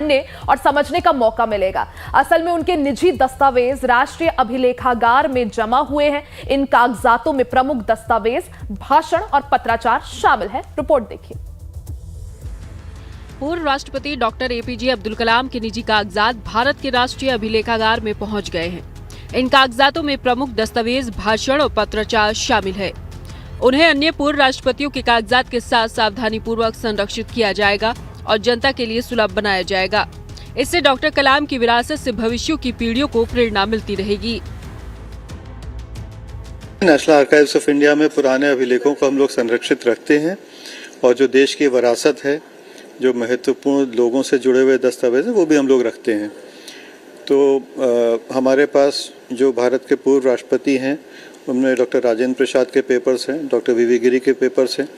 और समझने का मौका मिलेगा। असल में उनके निजी दस्तावेज राष्ट्रीय अभिलेखागार में जमा हुए हैं। इन कागजातों में प्रमुख दस्तावेज, भाषण और पत्राचार शामिल है। रिपोर्ट देखिए। पूर्व राष्ट्रपति डॉक्टर एपीजे अब्दुल कलाम के निजी कागजात भारत के राष्ट्रीय अभिलेखागार में पहुंच गए हैं। इन कागजातों में प्रमुख दस्तावेज, भाषण और पत्राचार शामिल है। उन्हें अन्य पूर्व राष्ट्रपतियों के कागजात के साथ सावधानीपूर्वक संरक्षित किया जाएगा और जनता के लिए सुलभ बनाया जाएगा। इससे डॉक्टर कलाम की विरासत से भविष्य की पीढ़ियों को प्रेरणा मिलती रहेगी। नेशनल आर्काइव्स ऑफ इंडिया में पुराने अभिलेखों को हम लोग संरक्षित रखते हैं और जो देश की विरासत है, जो महत्वपूर्ण लोगों से जुड़े हुए दस्तावेज हैं, वो भी हम लोग रखते हैं। तो हमारे पास जो भारत के पूर्व राष्ट्रपति हैं, उनमें डॉक्टर राजेंद्र प्रसाद के पेपर्स हैं, डॉक्टर वीवी गिरी के पेपर्स हैं।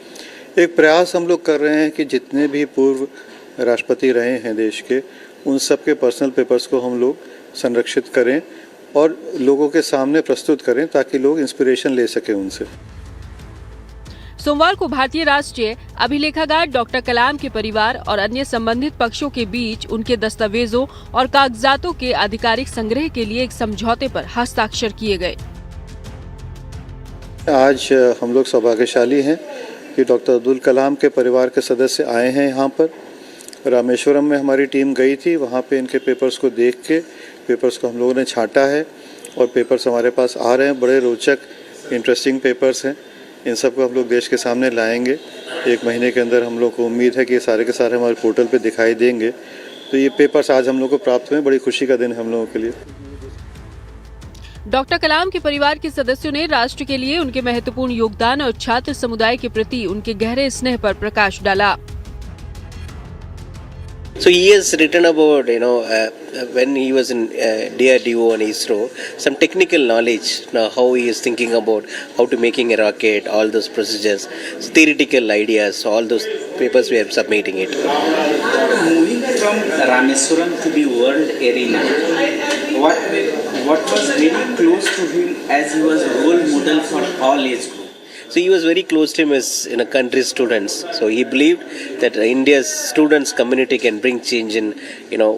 एक प्रयास हम लोग कर रहे हैं कि जितने भी पूर्व राष्ट्रपति रहे हैं देश के, उन सब के पर्सनल पेपर्स को हम लोग संरक्षित करें और लोगों के सामने प्रस्तुत करें ताकि लोग इंस्पिरेशन ले सकें उनसे। सोमवार को भारतीय राष्ट्रीय अभिलेखागार डॉक्टर कलाम के परिवार और अन्य संबंधित पक्षों के बीच उनके दस्तावेजों और कागजातों के आधिकारिक संग्रह के लिए एक समझौते पर हस्ताक्षर किए गए। आज हम लोग सौभाग्यशाली हैं कि डॉक्टर अब्दुल कलाम के परिवार के सदस्य आए हैं यहाँ पर। रामेश्वरम में हमारी टीम गई थी, वहाँ पे इनके पेपर्स को देख के पेपर्स को हम लोगों ने छांटा है और पेपर्स हमारे पास आ रहे हैं। बड़े रोचक, इंटरेस्टिंग पेपर्स हैं। इन सब को हम लोग देश के सामने लाएंगे। 1 महीने के अंदर हम लोग को उम्मीद है कि ये सारे के सारे हमारे पोर्टल पे दिखाई देंगे। तो ये पेपर्स आज हम लोग को प्राप्त हुए, बड़ी खुशी का दिन है हम लोगों के लिए। डॉक्टर कलाम के परिवार के सदस्यों ने राष्ट्र के लिए उनके महत्वपूर्ण योगदान और छात्र समुदाय के प्रति उनके गहरे स्नेह पर प्रकाश डाला। So he has written about, when he was in DRDO and ISRO, some technical knowledge, how he is thinking about how to making a rocket, all those procedures, theoretical ideas, all those papers we are submitting it. Moving from Rameswaram to the world arena, what was very close to him as he was a role model for all age groups? So he was very close to him as country's students. So he believed that India's students community can bring change in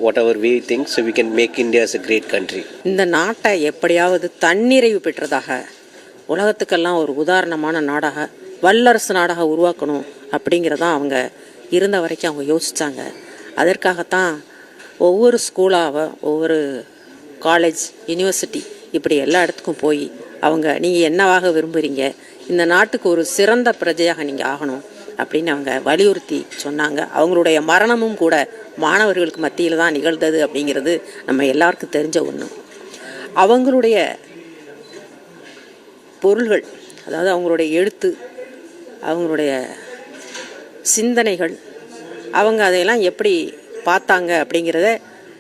whatever we think, so we can make India as a great country. இந்த நாட்டை எப்படியாவது தன்னிறைவு பெற்றதாக, உலகத்துக்கெல்லாம் ஒரு உதாரணமான நாடாக, வல்லரசு நாடாக உருவாக்கணும் அப்படிங்கிறத அவங்க இருந்த வரைக்கும் அவங்க யோசிச்சாங்க. அதற்காகத்தான் ஒவ்வொரு ஸ்கூலாக, ஒவ்வொரு காலேஜ், யூனிவர்சிட்டி இப்படி எல்லா இடத்துக்கும் போய் அவங்க நீங்கள் என்னவாக விரும்புகிறீங்க, இந்த நாட்டுக்கு ஒரு சிறந்த பிரஜையாக நீங்கள் ஆகணும் அப்படின்னு அவங்க வலியுறுத்தி சொன்னாங்க. அவங்களுடைய மரணமும் கூட மாணவர்களுக்கு மத்தியில் தான் நிகழ்ந்தது அப்படிங்கிறது நம்ம எல்லாருக்கும் தெரிஞ்ச ஒன்று. அவங்களுடைய பொருள்கள், அதாவது அவங்களுடைய எழுத்து, அவங்களுடைய சிந்தனைகள், அவங்க அதையெல்லாம் எப்படி பார்த்தாங்க அப்படிங்கிறத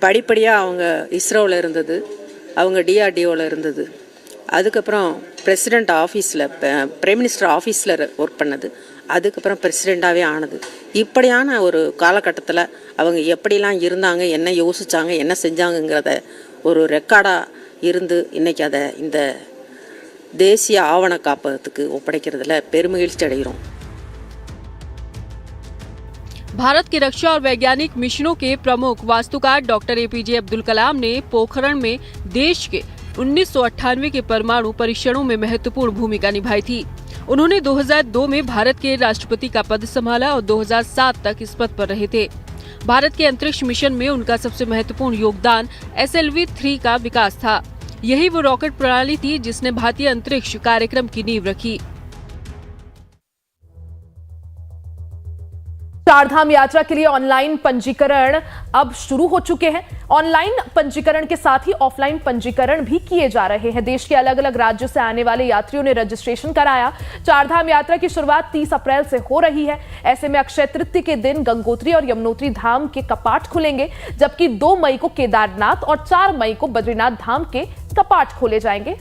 படிப்படியாக அவங்க இஸ்ரோவில் இருந்தது, அவங்க டிஆர்டிஓவில் இருந்தது, அதுக்கப்புறம் பிரசிடெண்ட் ஆஃபீஸில், பிரைம் மினிஸ்டர் ஆஃபீஸில் ஒர்க் பண்ணது, அதுக்கப்புறம் பிரசிடெண்ட்டாகவே ஆனது. இப்படியான ஒரு காலகட்டத்தில் அவங்க எப்படிலாம் இருந்தாங்க, என்ன யோசித்தாங்க, என்ன செஞ்சாங்கங்கிறத ஒரு ரெக்கார்டாக இருந்து இன்றைக்கி அதை இந்த தேசிய ஆவண காப்பகத்துக்கு ஒப்படைக்கிறதுல பெருமகிழ்ச்சி அடைகிறோம். भारत के रक्षा और वैज्ञानिक मिशनों के प्रमुख वास्तुकार डॉक्टर एपीजे अब्दुल कलाम ने पोखरण में देश के 1998 के परमाणु परीक्षणों में महत्वपूर्ण भूमिका निभाई थी। उन्होंने 2002 में भारत के राष्ट्रपति का पद संभाला और 2007 तक इस पद पर रहे थे। भारत के अंतरिक्ष मिशन में उनका सबसे महत्वपूर्ण योगदान SLV-3 का विकास था। यही वो रॉकेट प्रणाली थी जिसने भारतीय अंतरिक्ष कार्यक्रम की नींव रखी। चारधाम यात्रा के लिए ऑनलाइन पंजीकरण अब शुरू हो चुके हैं। ऑनलाइन पंजीकरण के साथ ही ऑफलाइन पंजीकरण भी किए जा रहे हैं। देश के अलग अलग राज्यों से आने वाले यात्रियों ने रजिस्ट्रेशन कराया। चारधाम यात्रा की शुरुआत 30 अप्रैल से हो रही है। ऐसे में अक्षय तृतीया के दिन गंगोत्री और यमुनोत्री धाम के कपाट खुलेंगे, जबकि 2 मई को केदारनाथ और 4 मई को बद्रीनाथ धाम के कपाट खोले जाएंगे।